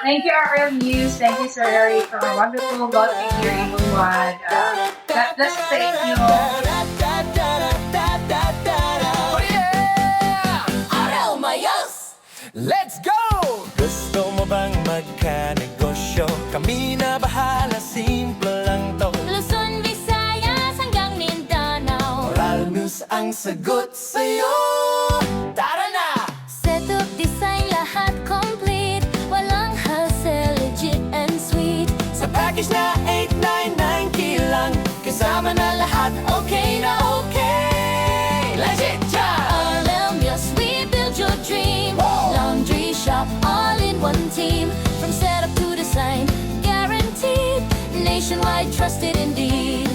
Thank you, RL News. Thank you, Sir Eric, for a wonderful God figure everyone. God bless sa inyo. Oh yeah! Araw Mayos! Let's go! Gusto mo bang magka-negosyo? Kami na bahala, simple lang to. Luzon, Visayas hanggang Mindanao. Oral News ang sagot sa'yo. Tara na! Setup, design, lahat complete. Walang hassle, legit and sweet. Sa package na 899 lang, kasama na lahat, okay na okay. Legit job! Yes, we build your dream. Wow. Laundry shop, all in one team. From setup to design, guaranteed. Nationwide, trusted indeed.